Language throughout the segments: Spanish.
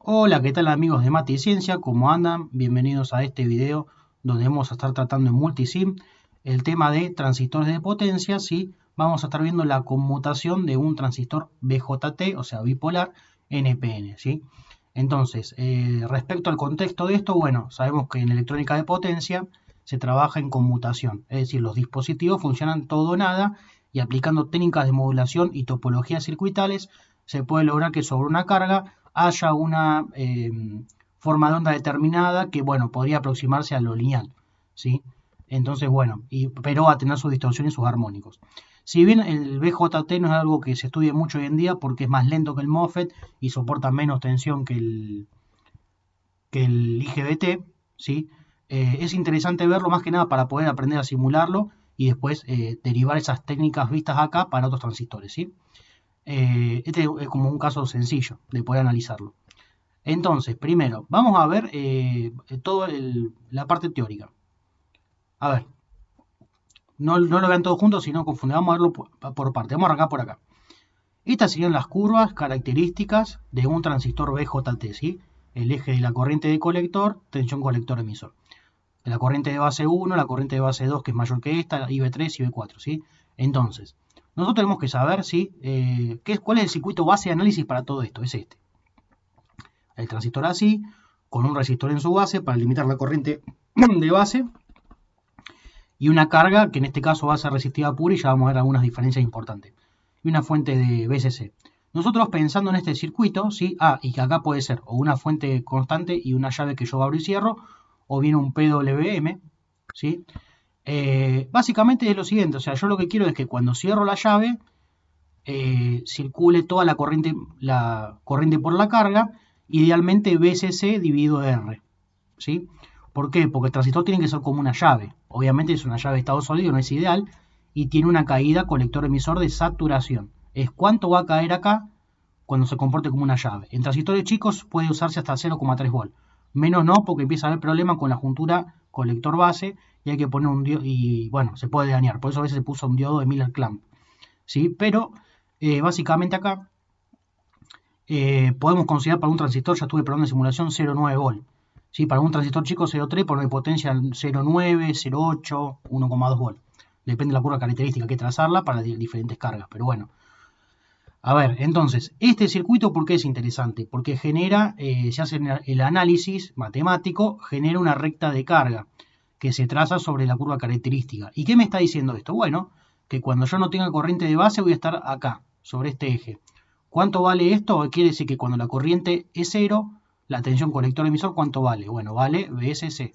Hola, ¿qué tal amigos de Mate y Ciencia? ¿Cómo andan? Bienvenidos a este video donde vamos a estar tratando en Multisim el tema de transistores de potencia, ¿sí? Vamos a estar viendo la conmutación de un transistor BJT, o sea, bipolar, NPN, ¿sí? Entonces, respecto al contexto de esto, bueno, sabemos que en electrónica de potencia se trabaja en conmutación, es decir, los dispositivos funcionan todo o nada y aplicando técnicas de modulación y topologías circuitales se puede lograr que sobre una carga haya una forma de onda determinada que, bueno, podría aproximarse a lo lineal, ¿sí? Entonces, bueno, pero va a tener sus distorsiones y sus armónicos. Si bien el BJT no es algo que se estudie mucho hoy en día porque es más lento que el MOSFET y soporta menos tensión que el IGBT, ¿sí? Es interesante verlo más que nada para poder aprender a simularlo y después derivar esas técnicas vistas acá para otros transistores, ¿sí? Este es como un caso sencillo de poder analizarlo. Entonces, primero, vamos a ver toda la parte teórica. A ver, no lo vean todos juntos, sino confunden. Vamos a verlo por parte. Vamos a arrancar por acá. Estas serían las curvas características de un transistor BJT, ¿sí? El eje de la corriente de colector, tensión colector emisor. La corriente de base 1, la corriente de base 2, que es mayor que esta, IB3 y IB4, ¿sí? Entonces, nosotros tenemos que saber, ¿sí? ¿Cuál es el circuito base de análisis para todo esto? Es este. El transistor así, con un resistor en su base para limitar la corriente de base y una carga que en este caso va a ser resistiva pura y ya vamos a ver algunas diferencias importantes. Y una fuente de BCC. Nosotros pensando en este circuito, ¿sí? Y que acá puede ser o una fuente constante y una llave que yo abro y cierro, o bien un PWM, ¿sí? Básicamente es lo siguiente, o sea, yo lo que quiero es que cuando cierro la llave, circule toda la corriente por la carga, idealmente BCC dividido R, ¿sí? ¿Por qué? Porque el transistor tiene que ser como una llave. Obviamente es una llave de estado sólido, no es ideal, y tiene una caída colector-emisor de saturación. Es cuánto va a caer acá cuando se comporte como una llave. En transistores chicos puede usarse hasta 0,3 volt. Menos no, porque empieza a haber problemas con la juntura colector-base y hay que poner un diodo, y bueno, se puede dañar. Por eso a veces se puso un diodo de Miller-Clamp, ¿sí? Pero básicamente acá podemos considerar para un transistor, ya estuve probando en simulación, 0,9 volt. ¿Sí? Para un transistor chico 0,3, por mi potencia 0,9, 0,8, 1,2 volt. Depende de la curva característica, hay que trazarla para diferentes cargas. Pero bueno, a ver, entonces, este circuito, ¿por qué es interesante? Porque genera, se hace el análisis matemático, genera una recta de carga que se traza sobre la curva característica. ¿Y qué me está diciendo esto? Bueno, que cuando yo no tenga corriente de base voy a estar acá, sobre este eje. ¿Cuánto vale esto? Quiere decir que cuando la corriente es cero, la tensión colector-emisor, ¿cuánto vale? Bueno, vale BSC,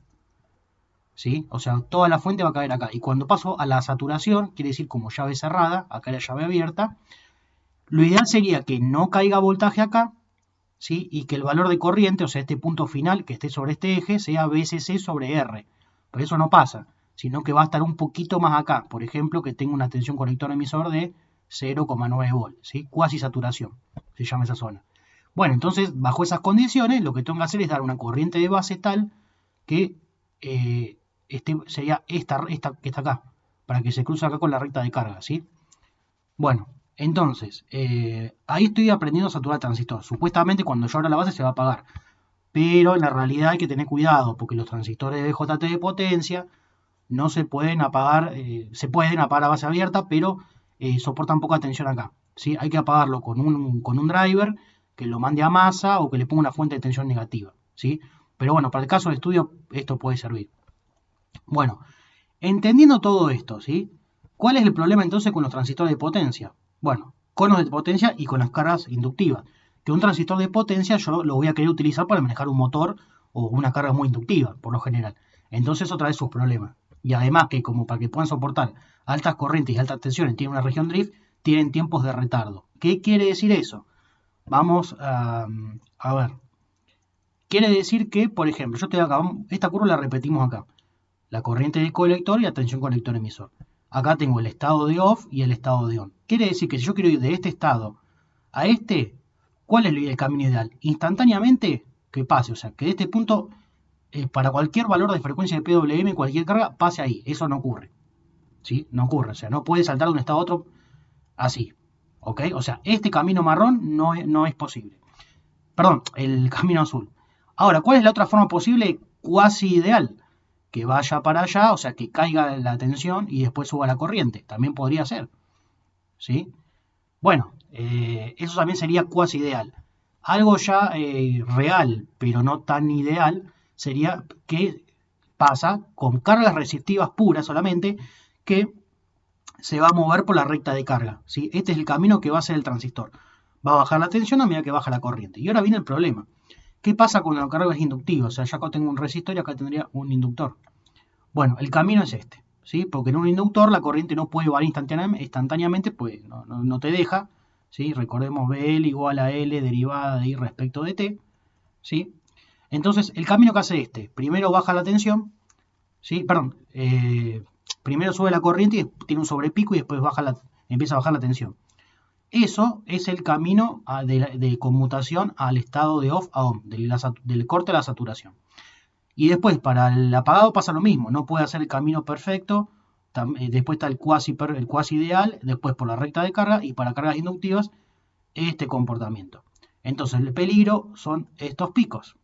¿sí? O sea, toda la fuente va a caer acá. Y cuando paso a la saturación, quiere decir como llave cerrada, acá la llave abierta, lo ideal sería que no caiga voltaje acá, ¿sí? Y que el valor de corriente, o sea, este punto final que esté sobre este eje, sea BSC sobre R. Pero eso no pasa, sino que va a estar un poquito más acá. Por ejemplo, que tenga una tensión colector-emisor de 0,9 volt, ¿sí? Cuasi saturación, se llama esa zona. Bueno, entonces, bajo esas condiciones, lo que tengo que hacer es dar una corriente de base tal que sería esta que está acá, para que se cruce acá con la recta de carga, ¿sí? Bueno, entonces, ahí estoy aprendiendo a saturar el transistor. Supuestamente cuando yo abra la base se va a apagar, pero en la realidad hay que tener cuidado, porque los transistores de BJT de potencia no se pueden apagar, se pueden apagar a base abierta, pero soportan poca tensión acá, ¿sí? Hay que apagarlo con un driver que lo mande a masa o que le ponga una fuente de tensión negativa, ¿sí? Pero bueno, para el caso de estudio esto puede servir. Bueno, entendiendo todo esto, ¿sí? ¿Cuál es el problema entonces con los transistores de potencia? Bueno, con los de potencia y con las cargas inductivas. Que un transistor de potencia yo lo voy a querer utilizar para manejar un motor o una carga muy inductiva, por lo general. Entonces eso trae sus problemas. Y además que como para que puedan soportar altas corrientes y altas tensiones tienen una región drift, tienen tiempos de retardo. ¿Qué quiere decir eso? Vamos a ver. Quiere decir que, por ejemplo, yo estoy acá, esta curva la repetimos acá. La corriente de colector y la tensión colector emisor. Acá tengo el estado de off y el estado de on. Quiere decir que si yo quiero ir de este estado a este, ¿cuál es el camino ideal? Instantáneamente que pase, o sea, que de este punto, para cualquier valor de frecuencia de PWM, cualquier carga, pase ahí. Eso no ocurre. ¿Sí? No ocurre, o sea, no puede saltar de un estado a otro así. ¿Ok? O sea, este camino marrón no es posible. Perdón, el camino azul. Ahora, ¿cuál es la otra forma posible cuasi ideal? Que vaya para allá, o sea, que caiga la tensión y después suba la corriente. También podría ser, ¿sí? Bueno, eso también sería cuasi ideal. Algo ya real, pero no tan ideal, sería que pasa con cargas resistivas puras solamente, que se va a mover por la recta de carga, ¿sí? Este es el camino que va a hacer el transistor. Va a bajar la tensión a medida que baja la corriente. Y ahora viene el problema. ¿Qué pasa cuando la carga es inductiva? O sea, ya acá tengo un resistor y acá tendría un inductor. Bueno, el camino es este, ¿sí? Porque en un inductor la corriente no puede variar instantáneamente, pues no te deja, ¿sí? Recordemos BL igual a L derivada de I respecto de T, ¿sí? Entonces, el camino que hace este, primero baja la tensión, ¿sí? Perdón, primero sube la corriente y tiene un sobrepico y después empieza a bajar la tensión. Eso es el camino de conmutación al estado de off a on, del corte a la saturación. Y después, para el apagado pasa lo mismo, no puede hacer el camino perfecto, después está el cuasi ideal, después por la recta de carga y para cargas inductivas, este comportamiento. Entonces, el peligro son estos picos,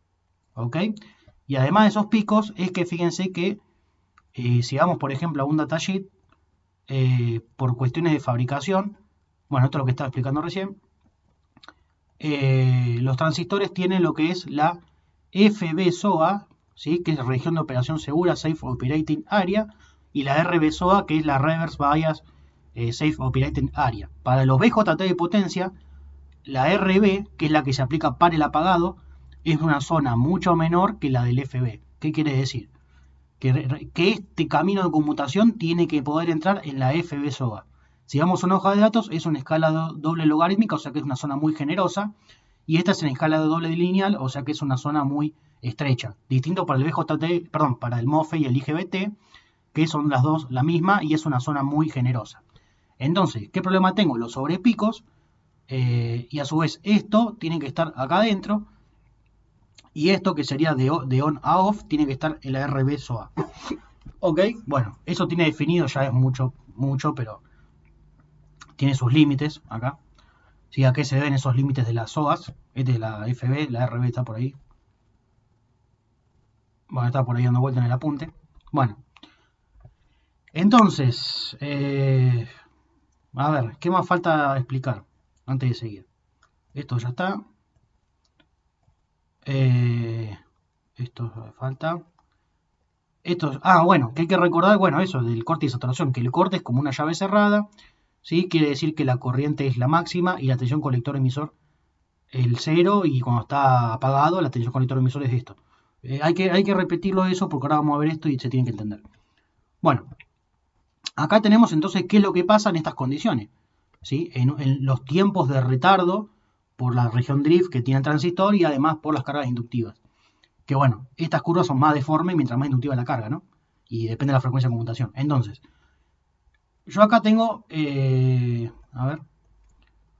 ¿ok? Y además de esos picos, es que fíjense que si vamos, por ejemplo, a un datasheet, por cuestiones de fabricación, bueno, esto es lo que estaba explicando recién, los transistores tienen lo que es la FB-SOA, ¿sí? Que es región de operación segura, Safe Operating Area, y la RB-SOA, que es la Reverse Bias Safe Operating Area. Para los BJT de potencia, la RB, que es la que se aplica para el apagado, es una zona mucho menor que la del FB. ¿Qué quiere decir? Que este camino de conmutación tiene que poder entrar en la FB-SOA. Si vamos a una hoja de datos, es una escala doble logarítmica, o sea que es una zona muy generosa, y esta es en escala de doble lineal, o sea que es una zona muy estrecha. Distinto para el BJT, perdón, para el MOFE y el IGBT, que son las dos la misma y es una zona muy generosa. Entonces, ¿qué problema tengo? Los sobrepicos, y a su vez esto tiene que estar acá adentro, y esto que sería de on a off tiene que estar en la RB-SOA. Ok, bueno, eso tiene definido, ya es mucho, pero tiene sus límites acá. ¿Sí? ¿A qué se ven esos límites de las SOAs? Este es la FB, la RB está por ahí. Bueno, está por ahí dando vuelta en el apunte. Bueno, entonces, a ver, ¿qué más falta explicar antes de seguir? Esto ya está. Esto falta. Bueno, que hay que recordar, bueno, eso del corte y saturación, que el corte es como una llave cerrada, ¿sí? Quiere decir que la corriente es la máxima y la tensión colector-emisor el cero, y cuando está apagado la tensión colector-emisor es esto. Hay que repetirlo eso porque ahora vamos a ver esto y se tiene que entender. Bueno, acá tenemos entonces qué es lo que pasa en estas condiciones, ¿sí? En los tiempos de retardo por la región drift que tiene el transistor y además por las cargas inductivas. Que bueno, estas curvas son más deformes mientras más inductiva la carga, ¿no? Y depende de la frecuencia de conmutación. Entonces, yo acá tengo,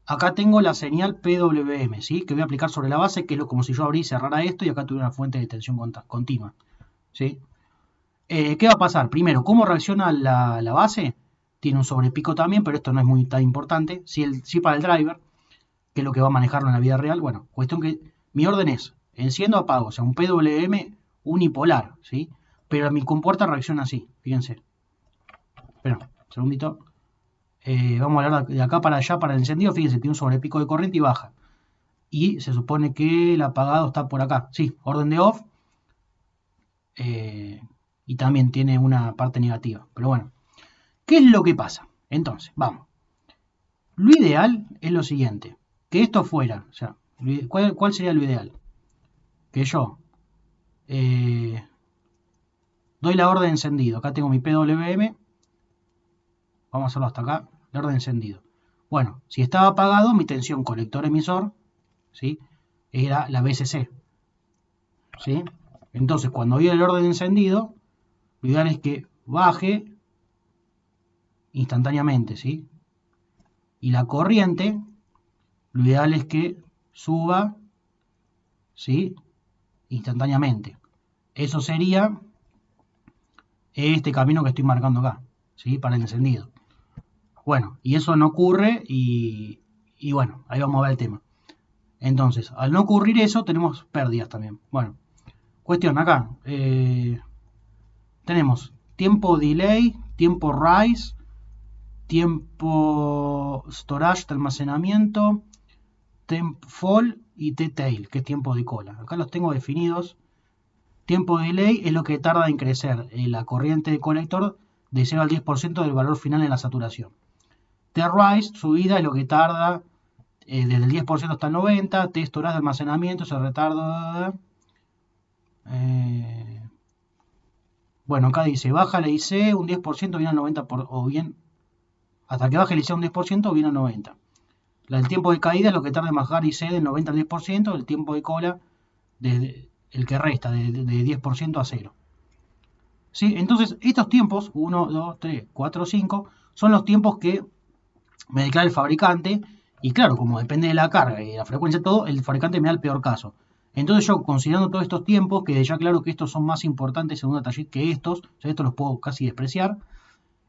acá tengo la señal PWM, ¿sí? Que voy a aplicar sobre la base, que es como si yo abriera y cerrara esto y acá tuviera una fuente de tensión continua, ¿sí? ¿Qué va a pasar? Primero, ¿cómo reacciona la base? Tiene un sobrepico también, pero esto no es muy tan importante. Sí para el driver, que es lo que va a manejarlo en la vida real. Bueno, cuestión que mi orden es enciendo, apago, o sea, un PWM unipolar, ¿sí? Pero mi compuerta reacciona así, fíjense. Espera, un segundito. Vamos a hablar de acá para allá para el encendido. Fíjense, tiene un sobrepico de corriente y baja. Y se supone que el apagado está por acá. Sí, orden de off. Y también tiene una parte negativa. Pero bueno, ¿qué es lo que pasa? Entonces, vamos. Lo ideal es lo siguiente. Que esto fuera. O sea, ¿cuál sería lo ideal? Que yo doy la orden de encendido. Acá tengo mi PWM. Vamos a hacerlo hasta acá. La orden de encendido. Bueno, si estaba apagado, mi tensión colector-emisor, ¿sí? Era la BCC, ¿sí? Entonces, cuando doy el orden de encendido, lo ideal es que baje instantáneamente, ¿sí? Y la corriente, lo ideal es que suba, ¿sí? Instantáneamente. Eso sería este camino que estoy marcando acá, ¿sí? Para el encendido. Bueno, y eso no ocurre y bueno, ahí vamos a ver el tema. Entonces, al no ocurrir eso, tenemos pérdidas también. Bueno, cuestión acá. Tenemos tiempo delay, tiempo rise, tiempo storage de almacenamiento, temp fall y t-tail, que es tiempo de cola. Acá los tengo definidos. Tiempo delay es lo que tarda en crecer la corriente de colector de 0 al 10% del valor final en la saturación. T-rise, subida, es lo que tarda desde el 10% hasta el 90%. T-storage de almacenamiento se retarda. Bueno, acá dice, baja la IC un 10%, viene al 90%, o bien, hasta que baje la IC un 10%, viene al 90%. El tiempo de caída es lo que tarda en bajar IC del 90 al 10%, el tiempo de cola, el que resta, de 10% a 0. ¿Sí? Entonces, estos tiempos, 1, 2, 3, 4, 5, son los tiempos que me declara el fabricante, y claro, como depende de la carga y de la frecuencia de todo, el fabricante me da el peor caso. Entonces yo, considerando todos estos tiempos, que ya claro que estos son más importantes en un datasheet que estos, o sea, estos los puedo casi despreciar.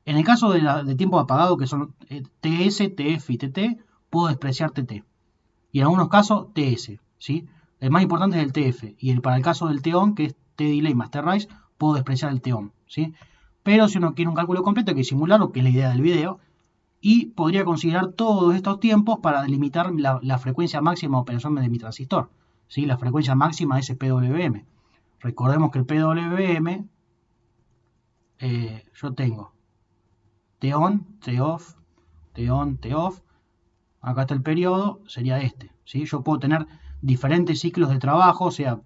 En el caso de tiempo apagado, que son TS, TF y TT, puedo despreciar TT. Y en algunos casos, TS, ¿sí? El más importante es el TF. Y para el caso del TON, que es T-delay más T-rise, puedo despreciar el TON, ¿sí? Pero si uno quiere un cálculo completo, hay que simularlo, que es la idea del video, y podría considerar todos estos tiempos para delimitar la frecuencia máxima de operación de mi transistor. ¿Sí? La frecuencia máxima es el PWM. Recordemos que el PWM, yo tengo T-on, T-off, T-on, T-off. Acá está el periodo, sería este. ¿Sí? Yo puedo tener diferentes ciclos de trabajo, o sea,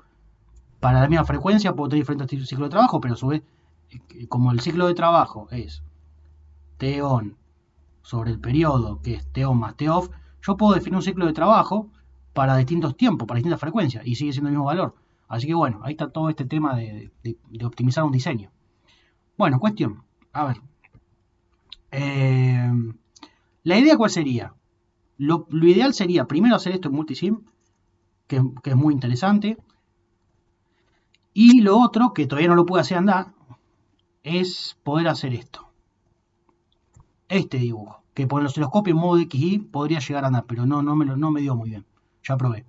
para la misma frecuencia puedo tener diferentes ciclos de trabajo, pero a su vez, como el ciclo de trabajo es T-on sobre el periodo, que es T-on más T-off, yo puedo definir un ciclo de trabajo para distintos tiempos, para distintas frecuencias, y sigue siendo el mismo valor. Así que bueno, ahí está todo este tema de optimizar un diseño. Bueno, cuestión. A ver. La idea cuál sería. Lo ideal sería primero hacer esto en multisim, que es muy interesante. Y lo otro, que todavía no lo pude hacer andar, es poder hacer esto. Este dibujo, que por el osciloscopio en modo XY podría llegar a andar, pero no me dio muy bien. Ya probé.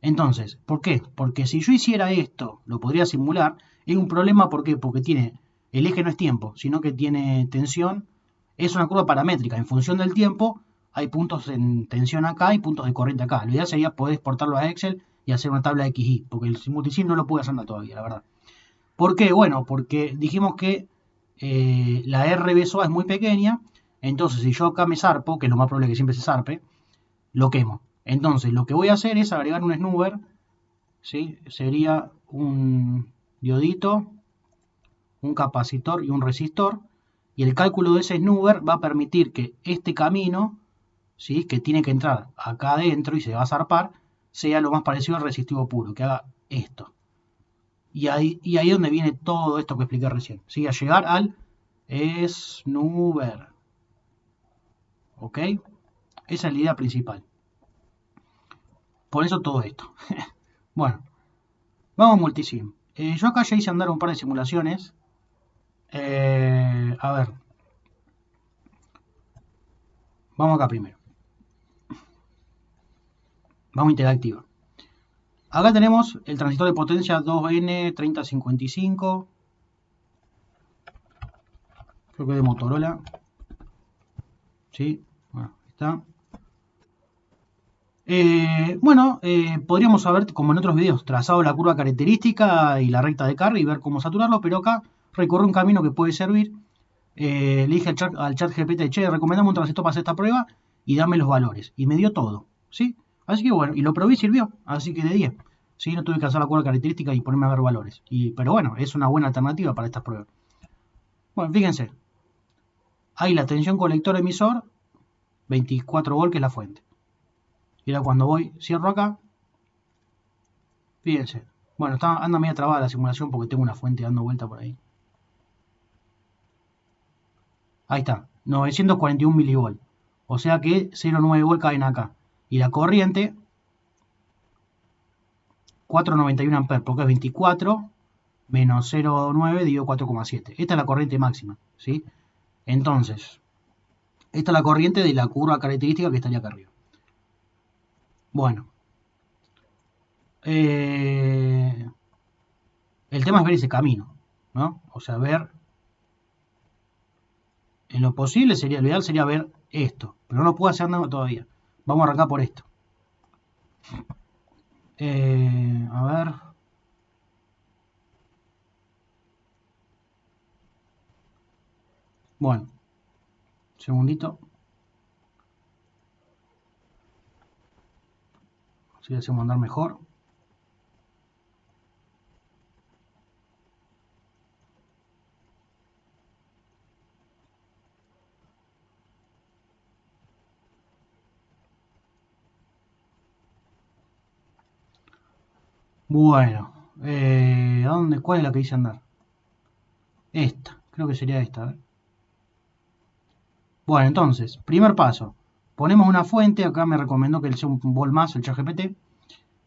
Entonces, ¿por qué? Porque si yo hiciera esto, lo podría simular, es un problema, ¿por qué? Porque el eje no es tiempo, sino que tiene tensión, es una curva paramétrica, en función del tiempo hay puntos en tensión acá y puntos de corriente acá. Lo ideal sería poder exportarlo a Excel y hacer una tabla de XY, porque el multisim no lo pude hacer todavía, la verdad. ¿Por qué? Bueno, porque dijimos que la RBSOA es muy pequeña, entonces si yo acá me zarpo, que es lo más probable que siempre se zarpe, lo quemo. Entonces lo que voy a hacer es agregar un snubber, ¿sí? Sería un diodito, un capacitor y un resistor, y el cálculo de ese snubber va a permitir que este camino, ¿sí? Que tiene que entrar acá adentro y se va a zarpar, sea lo más parecido al resistivo puro, que haga esto. Y ahí es donde viene todo esto que expliqué recién, ¿sí? A llegar al snubber. ¿Ok? Esa es la idea principal. Por eso todo esto. Bueno, vamos a multisim. Yo acá ya hice andar un par de simulaciones. A ver. Vamos acá primero. Vamos a interactiva. Acá tenemos el transistor de potencia 2N3055. Creo que es de Motorola. Sí, bueno, está. Podríamos haber, como en otros videos, trazado la curva característica y la recta de carga y ver cómo saturarlo, pero acá recorre un camino que puede servir. Le dije al chat GPT, che, recomendame un transistor para hacer esta prueba y dame los valores. Y me dio todo, ¿sí? Así que bueno, y lo probé y sirvió, así que de 10. ¿Sí? No tuve que hacer la curva característica y ponerme a ver valores. Pero bueno, es una buena alternativa para estas pruebas. Bueno, fíjense. Ahí la tensión colector-emisor, 24 volt, que es la fuente. Y ahora cuando voy, cierro acá. Fíjense. Bueno, anda media trabada la simulación porque tengo una fuente dando vuelta por ahí. Ahí está, 941 milivolt. O sea que 0,9 volt caen acá. Y la corriente, 491 amperes, porque es 24 menos 0,9 dividido 4,7. Esta es la corriente máxima, ¿sí? Entonces, esta es la corriente de la curva característica que estaría acá arriba. Bueno, El tema es ver ese camino, ¿no? O sea, ver, en lo posible sería, lo ideal sería ver esto, pero no puedo hacer nada todavía. Vamos a arrancar por esto. A ver. Bueno, segundito. Si lo hacemos andar mejor. Bueno, ¿a dónde? ¿Cuál es la que dice andar? Esta, creo que sería esta. A ver. Bueno, entonces, primer paso. Ponemos una fuente, acá me recomendó que sea un volt más, el ChatGPT.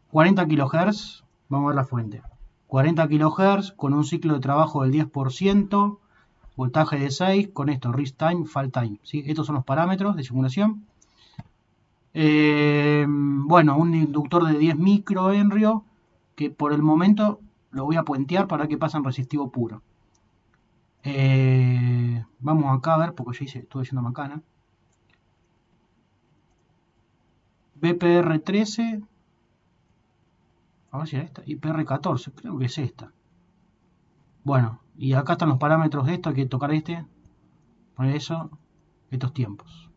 40 kHz, vamos a ver la fuente. 40 kHz con un ciclo de trabajo del 10%, voltaje de 6, con esto, reach time, fall time. ¿Sí? Estos son los parámetros de simulación. Bueno, un inductor de 10 microhenrio, que por el momento lo voy a puentear para que pase en resistivo puro. Vamos acá a ver, porque ya estuve haciendo macana. BPR13, a ver si era esta, IPR14, creo que es esta. Bueno, y acá están los parámetros de esto, hay que tocar este, poner eso, estos tiempos.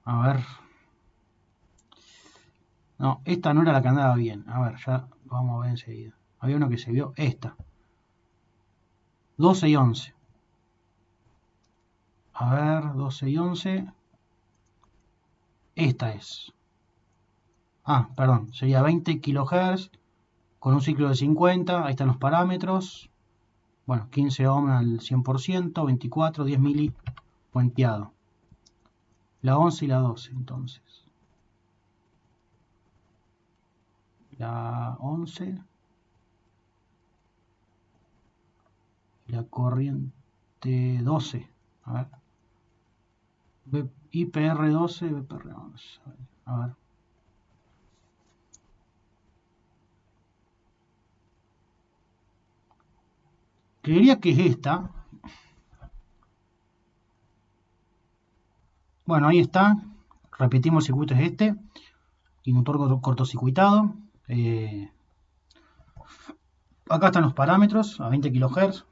A ver. No, esta no era la que andaba bien. A ver, ya lo vamos a ver enseguida. Había uno que se vio, esta. 12 y 11. A ver, 12 y 11. Esta es. Ah, perdón, sería 20 kHz con un ciclo de 50. Ahí están los parámetros. Bueno, 15 ohm al 100%, 24, 10 mili puenteado. La 11 y la 12, entonces. La 11. La corriente 12. A ver. IPR12, BPR11. A ver. Creería que es esta. Bueno, ahí está. Repetimos, el circuito es este. Inductor cortocircuitado. Acá están los parámetros a 20 kHz.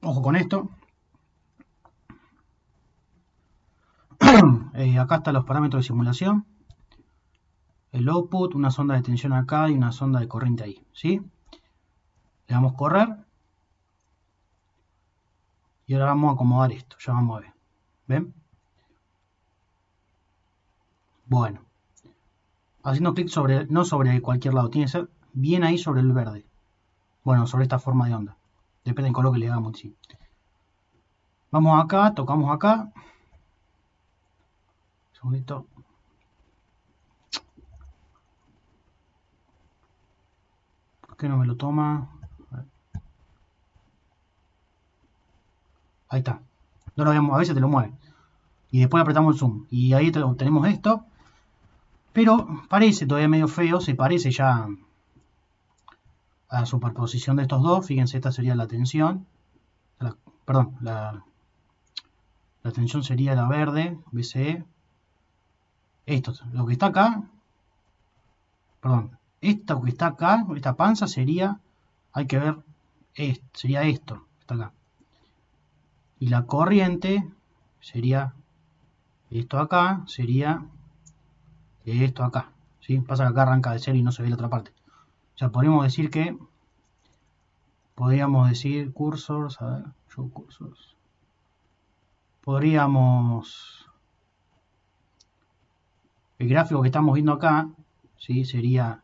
Ojo con esto. Acá están los parámetros de simulación. El output, una sonda de tensión acá y una sonda de corriente ahí. ¿Sí? Le damos correr. Y ahora vamos a acomodar esto. Ya vamos a ver. ¿Ven? Bueno. Haciendo clic sobre, no sobre cualquier lado. Tiene que ser bien ahí sobre el verde. Bueno, sobre esta forma de onda. Depende del color que le hagamos. Sí. Vamos acá, tocamos acá. Un segundito. ¿Por qué no me lo toma? Ahí está. No lo veamos, a veces te lo mueve. Y después apretamos el zoom. Y ahí obtenemos esto. Pero parece todavía medio feo. Se parece ya a la superposición de estos dos. Fíjense, esta sería la tensión. Perdón, la tensión sería la verde, BCE. Esto, lo que está acá. Perdón. Esto que está acá, esta panza sería. Hay que ver. Sería esto. Está acá. Y la corriente sería esto acá, sería esto acá. ¿Sí? Pasa que acá arranca de cero y no se ve la otra parte. O sea, podríamos decir cursors, a ver, show cursors. Podríamos, el gráfico que estamos viendo acá, ¿sí? Sería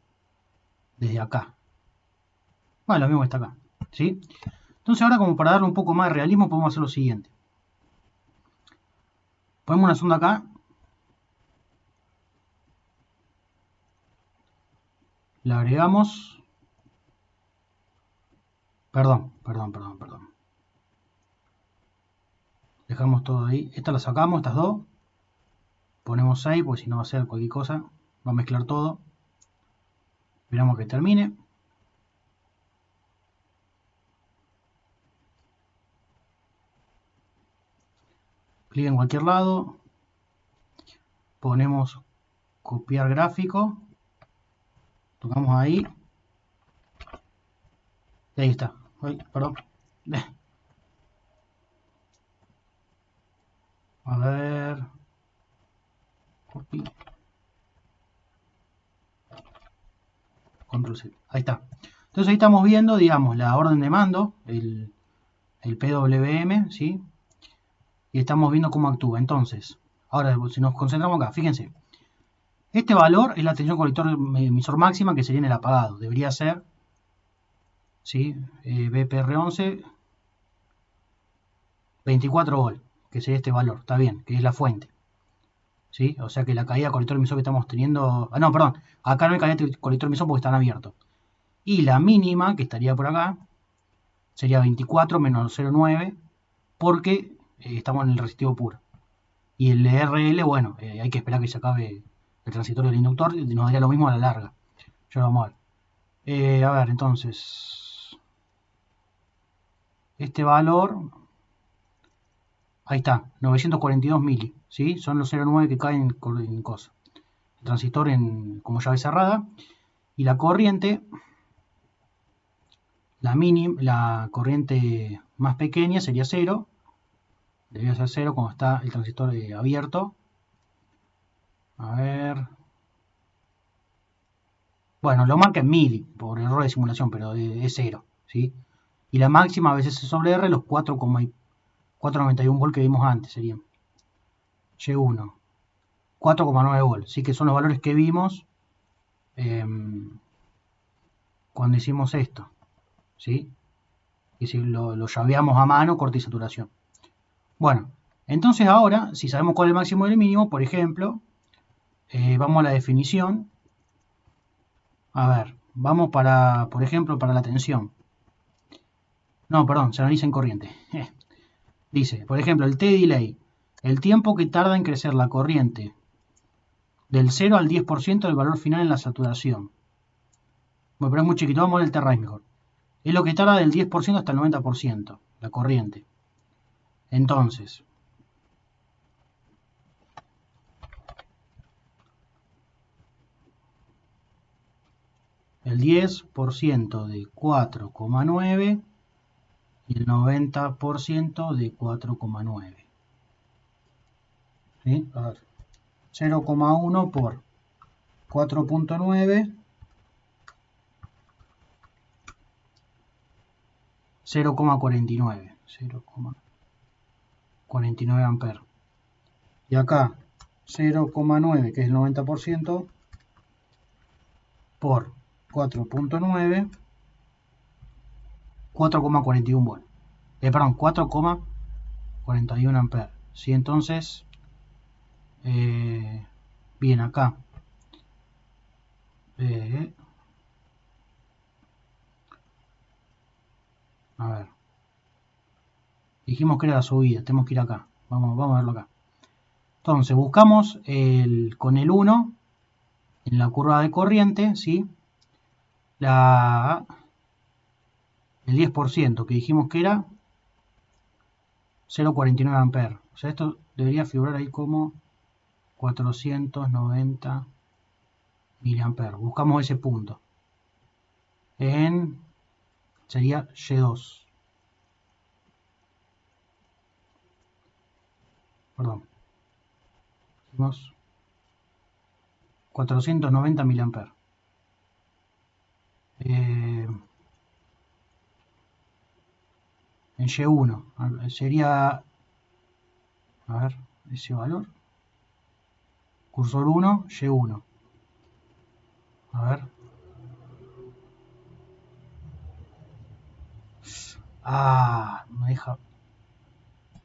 desde acá. Bueno, lo mismo que está acá, ¿sí? Entonces ahora, como para darle un poco más de realismo, podemos hacer lo siguiente. Ponemos una sonda acá. La agregamos. Perdón. Dejamos todo ahí. Esta la sacamos, estas dos. Ponemos 6, porque si no va a ser cualquier cosa. Va a mezclar todo. Esperamos que termine. Clic en cualquier lado. Ponemos copiar gráfico. Tocamos ahí. Y ahí está. Ay, perdón. A ver. Copy. Control C. Ahí está. Entonces ahí estamos viendo, digamos, la orden de mando, el PWM, ¿sí? Y estamos viendo cómo actúa. Entonces, ahora si nos concentramos acá, fíjense. Este valor es la tensión colector emisor máxima, que sería en el apagado. Debería ser, ¿sí? BPR11, 24 volt, que sería este valor. Está bien, que es la fuente. ¿Sí? O sea que la caída de colector emisor que estamos teniendo... Ah, no, perdón. Acá no hay caída de colector emisor porque están abiertos. Y la mínima, que estaría por acá, sería 24 menos 0,9, porque estamos en el resistivo puro. Y el RL, bueno, hay que esperar que se acabe el transitorio del inductor, y nos daría lo mismo a la larga. Ya lo vamos a ver. A ver, entonces, este valor, ahí está, 942 mili, ¿sí? Son los 0,9 que caen en cosa. El transistor como llave cerrada. Y la corriente, la corriente más pequeña sería 0. Debería ser 0 cuando está el transistor abierto. A ver. Bueno, lo marca en mili por error de simulación, pero es 0, ¿sí? Y la máxima a veces es sobre R, los 4,91 volt que vimos antes serían. Y1, 4,9 volt, sí, que son los valores que vimos cuando hicimos esto, ¿sí? Y si lo llaveamos a mano, corte y saturación. Bueno, entonces ahora, si sabemos cuál es el máximo y el mínimo, por ejemplo, vamos a la definición. A ver, vamos por ejemplo, para la tensión. No, perdón, se analiza en corriente. Dice, por ejemplo, el T-delay, el tiempo que tarda en crecer la corriente del 0 al 10% del valor final en la saturación. Bueno, pero es muy chiquito, vamos a ver el T-raise mejor. Es lo que tarda del 10% hasta el 90%, la corriente. Entonces, el 10% de 4,9 y el 90% de 4,9. ¿Sí? A ver, 0,1 por 4,9, 0,49. 0,49 amperes. Y acá 0,9, que es el 90%, por 4,9, 4,41 volt. Perdón, 4,41 amperes. ¿Sí? Entonces, bien, acá. A ver. Dijimos que era la subida, tenemos que ir acá. Vamos a verlo acá. Entonces, buscamos con el 1 en la curva de corriente, ¿sí? El 10% que dijimos que era 0,49 amperes. O sea, esto debería figurar ahí como 490 miliamperes. Buscamos ese punto. Sería Y2. Perdón. Hicimos 490 miliamperes. En Y1 sería, a ver, ese valor. Cursor 1, Y1. A ver. Me deja.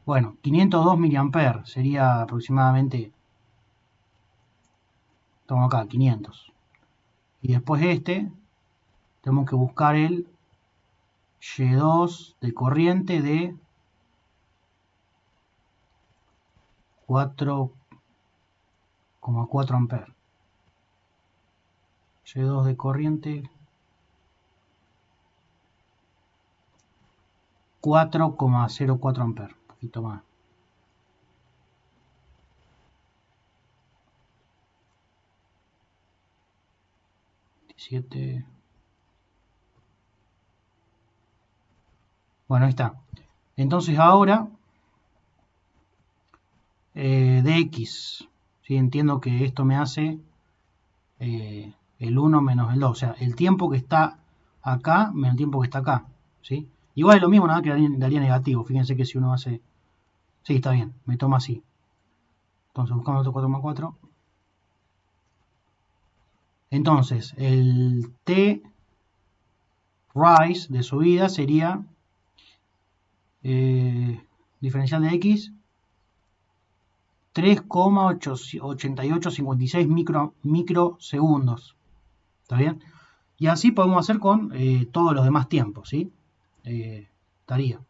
Bueno, 502 miliamperes sería aproximadamente. Estamos acá, 500. Y después tenemos que buscar el Y2 de corriente de 4,4 amperes. Y2 de corriente 4,04 amperes, un poquito más. 17. Bueno, ahí está. Entonces ahora dx, ¿sí? Entiendo que esto me hace el 1 menos el 2, o sea, el tiempo que está acá menos el tiempo que está acá, ¿sí? Igual es lo mismo, nada que daría negativo. Fíjense que si uno hace... Sí, está bien, me toma así. Entonces buscamos otro 4,4. Entonces, el t rise de subida sería diferencial de x 3,8856 microsegundos. ¿Está bien? Y así podemos hacer con todos los demás tiempos, ¿sí? Estaría.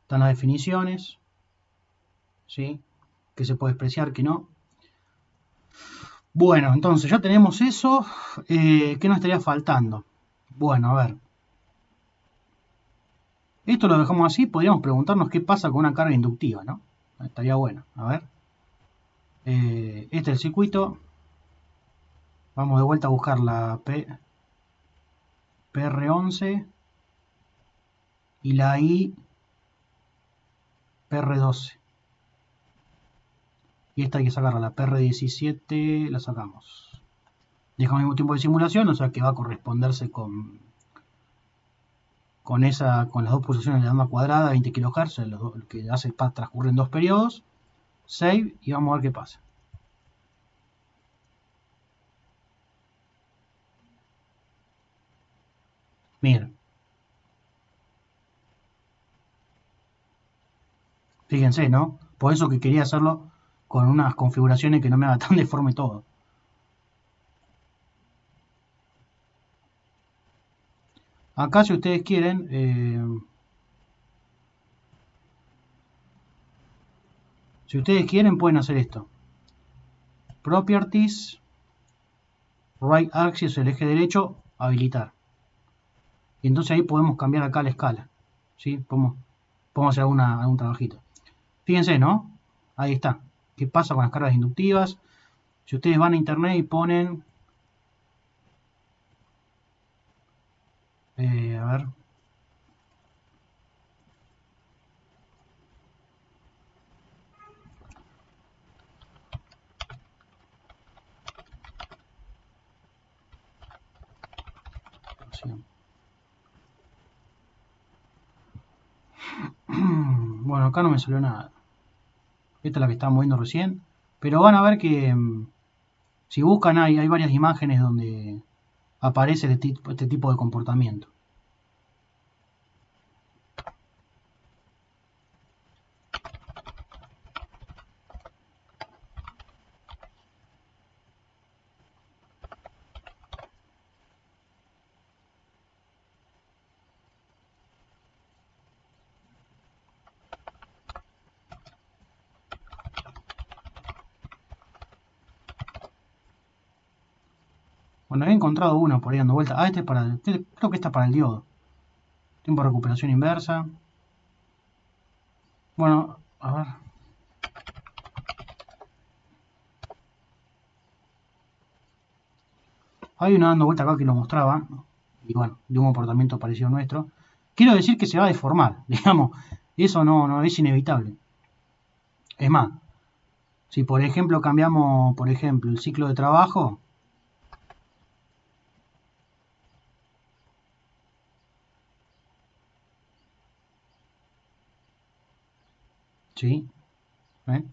Están las definiciones, ¿sí? Que se puede expresar, que no. Bueno, entonces ya tenemos eso. ¿Qué nos estaría faltando? Bueno, a ver. Esto lo dejamos así. Podríamos preguntarnos qué pasa con una carga inductiva, ¿no? Estaría bueno. A ver. Este es el circuito. Vamos de vuelta a buscar la PR11 y la PR12. Y esta hay que sacarla, la PR17 la sacamos. Dejamos el mismo tiempo de simulación, o sea que va a corresponderse con las dos pulsaciones de la onda cuadrada, 20 kHz, que hace transcurrir en 2 periodos. Save y vamos a ver qué pasa. Miren. Fíjense, ¿no? Por eso que quería hacerlo con unas configuraciones que no me haga tan deforme todo. Acá si ustedes quieren, pueden hacer esto. Properties, right axis, el eje derecho, habilitar. Y entonces ahí podemos cambiar acá la escala. ¿Sí? Podemos hacer algún trabajito. Fíjense, ¿no? Ahí está. ¿Qué pasa con las cargas inductivas? Si ustedes van a internet y ponen... a ver... Bueno, acá no me salió nada. Esta es la que estaba moviendo recién. Pero van a ver que si buscan hay varias imágenes donde aparece este tipo de comportamiento. Bueno, he encontrado uno por ahí dando vuelta. Ah, creo que está para el diodo. Tiempo de recuperación inversa. Bueno, a ver. Hay uno dando vuelta acá que lo mostraba. Y bueno, de un comportamiento parecido al nuestro. Quiero decir que se va a deformar, digamos. Eso no es inevitable. Es más, si por ejemplo cambiamos, el ciclo de trabajo, ¿sí? ¿Eh?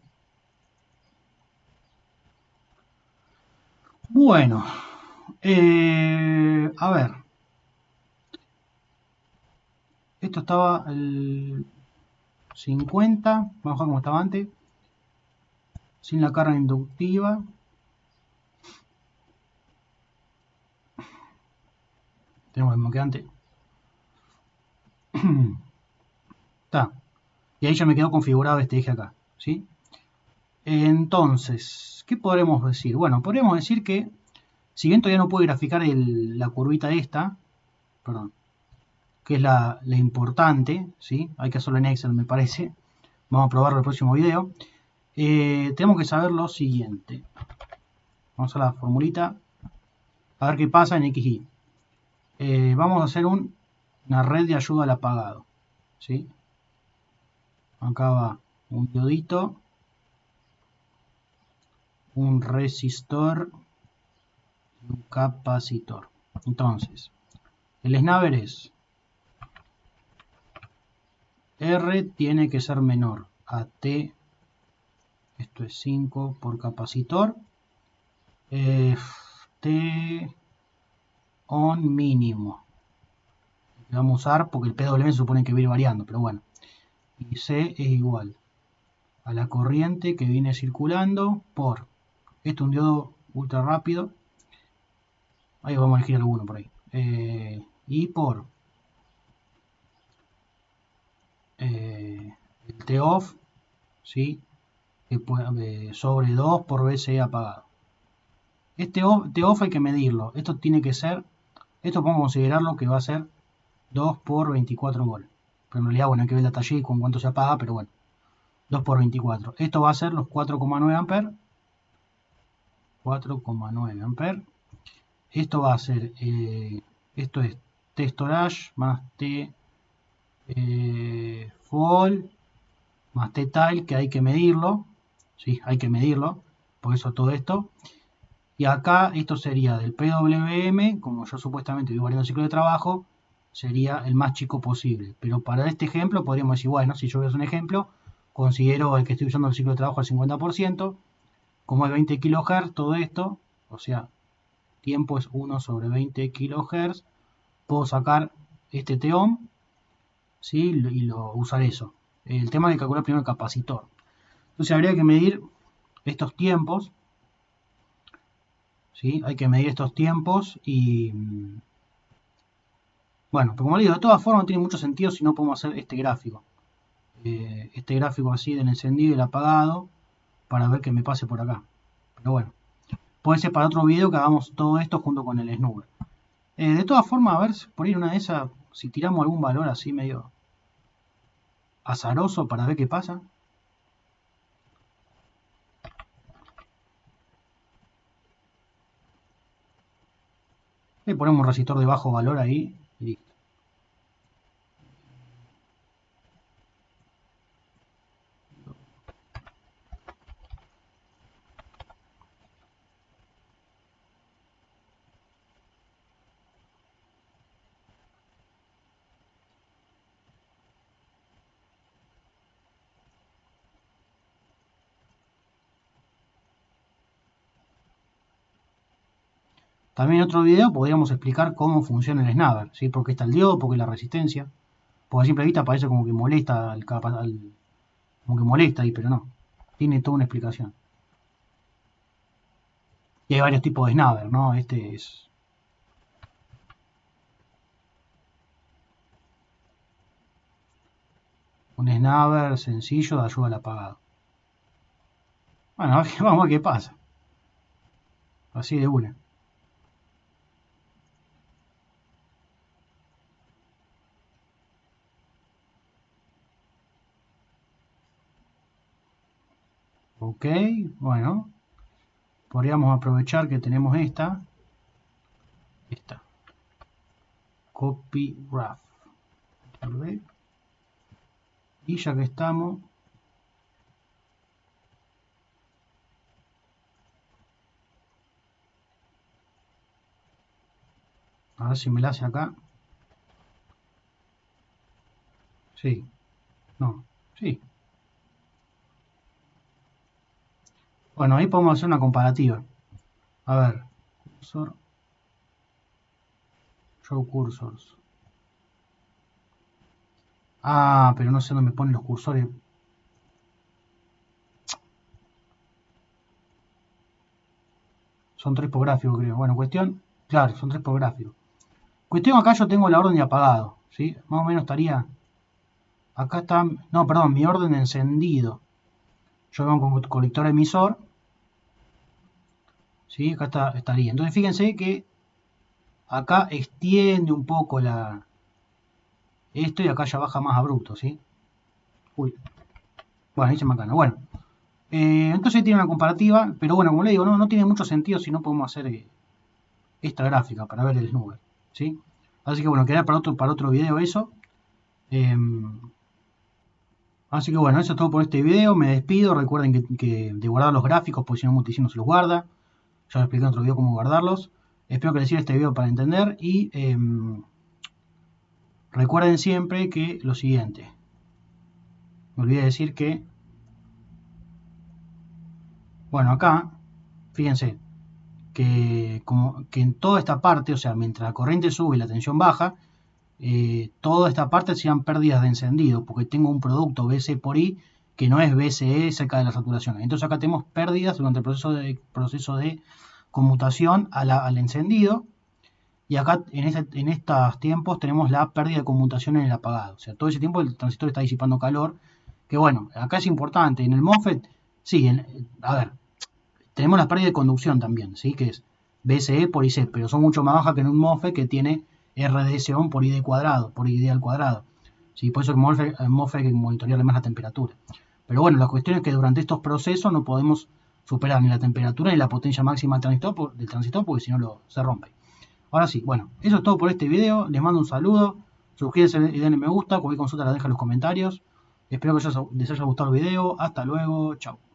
Bueno, a ver. Esto estaba el 50, vamos a dejar como estaba antes, sin la carga inductiva. Tenemos el mismo que antes. Está. Y ahí ya me quedó configurado este eje acá, ¿sí? Entonces, ¿qué podremos decir? Bueno, podríamos decir que, si bien todavía no puedo graficar la curvita esta, perdón, que es la importante, ¿sí? Hay que hacerlo en Excel, me parece. Vamos a probarlo en el próximo video. Tenemos que saber lo siguiente. Vamos a la formulita, a ver qué pasa en X, Y. Vamos a hacer una red de ayuda al apagado, ¿sí? Acá va un diodito, un resistor y un capacitor. Entonces, el snabber es R tiene que ser menor a T, esto es 5 por capacitor, T on mínimo. Lo vamos a usar porque el PWM se supone que viene variando, pero bueno. Y C es igual a la corriente que viene circulando por, esto es un diodo ultra rápido, ahí vamos a elegir alguno por ahí, y por el T-off, ¿sí? Sobre 2 por VCE apagado. Este T-off hay que medirlo, esto tiene que ser, esto podemos considerarlo que va a ser 2 por 24 volt, pero en realidad, bueno, hay que ver la taller y con cuánto se apaga, pero bueno, 2 por 24. Esto va a ser los 4,9 amperes. 4,9 amperes. Esto va a ser, esto es T storage más T fall más T tile, que hay que medirlo. Sí, hay que medirlo. Por eso todo esto. Y acá esto sería del PWM, como yo supuestamente voy variando el ciclo de trabajo, sería el más chico posible. Pero para este ejemplo podríamos decir, bueno, si yo voy a hacer un ejemplo, considero el que estoy usando el ciclo de trabajo al 50%, como es 20 kHz, todo esto, o sea, tiempo es 1 sobre 20 kHz, puedo sacar este T-ohm, ¿sí? Y usar eso. El tema es de calcular primero el capacitor. Entonces habría que medir estos tiempos, ¿sí? Hay que medir estos tiempos y, bueno, pero como les digo, de todas formas no tiene mucho sentido si no podemos hacer este gráfico. Este gráfico así del encendido y el apagado, para ver que me pase por acá. Pero bueno, puede ser para otro video que hagamos todo esto junto con el snubber. De todas formas, a ver, por ahí una de esas, si tiramos algún valor así medio azaroso para ver qué pasa. Le ponemos un resistor de bajo valor ahí y listo. También en otro video podríamos explicar cómo funciona el snabber, ¿sí? Por qué está el diodo, por qué la resistencia. Porque a simple vista parece como que molesta como que molesta ahí, pero no. Tiene toda una explicación. Y hay varios tipos de snabber, ¿no? Este es un snabber sencillo de ayuda al apagado. Bueno, vamos a ver qué pasa. Así de una. Ok, bueno. Podríamos aprovechar que tenemos esta. Copy graph. Y ya que estamos, a ver si me la hace acá. Sí, no, sí. Bueno, ahí podemos hacer una comparativa. A ver, cursor, show cursors. Ah, pero no sé dónde me ponen los cursores. Son 3 por gráfico, creo. Bueno, cuestión, claro, son 3 por gráfico. Cuestión, acá yo tengo la orden de apagado, ¿sí? Más o menos estaría, acá está, no, perdón, mi orden de encendido. yo veo un colector emisor, ¿sí? Acá estaría. Entonces fíjense que acá extiende un poco esto y acá ya baja más abrupto, ¿sí? Uy, bueno, dice macana. Bueno, entonces tiene una comparativa, pero bueno, como le digo, no tiene mucho sentido si no podemos hacer esta gráfica para ver el snooker, ¿sí? Así que bueno, quedará para otro video eso. Así que bueno, eso es todo por este video. Me despido. Recuerden que de guardar los gráficos, porque si no Multisim no se los guarda. Ya lo expliqué en otro video cómo guardarlos. Espero que les sirva este video para entender. Y recuerden siempre que lo siguiente. Me olvidé decir que, bueno, acá, fíjense, que en toda esta parte, o sea, mientras la corriente sube y la tensión baja, toda esta parte sean pérdidas de encendido, porque tengo un producto BC por I que no es BCE cerca de la saturación. Entonces acá tenemos pérdidas durante el proceso de conmutación al encendido, y acá en estos tiempos tenemos la pérdida de conmutación en el apagado. O sea, todo ese tiempo el transistor está disipando calor, que bueno, acá es importante. En el MOSFET, sí, a ver, tenemos la pérdida de conducción también, ¿sí? Que es BCE por IC, pero son mucho más bajas que en un MOSFET que tiene RDS-ON por ID cuadrado, por ID al cuadrado. ¿Sí? Por eso el MOSFET hay que monitorearle más la temperatura. Pero bueno, la cuestión es que durante estos procesos no podemos superar ni la temperatura ni la potencia máxima del transistor porque si no se rompe. Ahora sí, bueno, eso es todo por este video. Les mando un saludo. Suscríbanse y denle me gusta. Cualquier consulta la deja en los comentarios. Espero que les haya gustado el video. Hasta luego. Chao.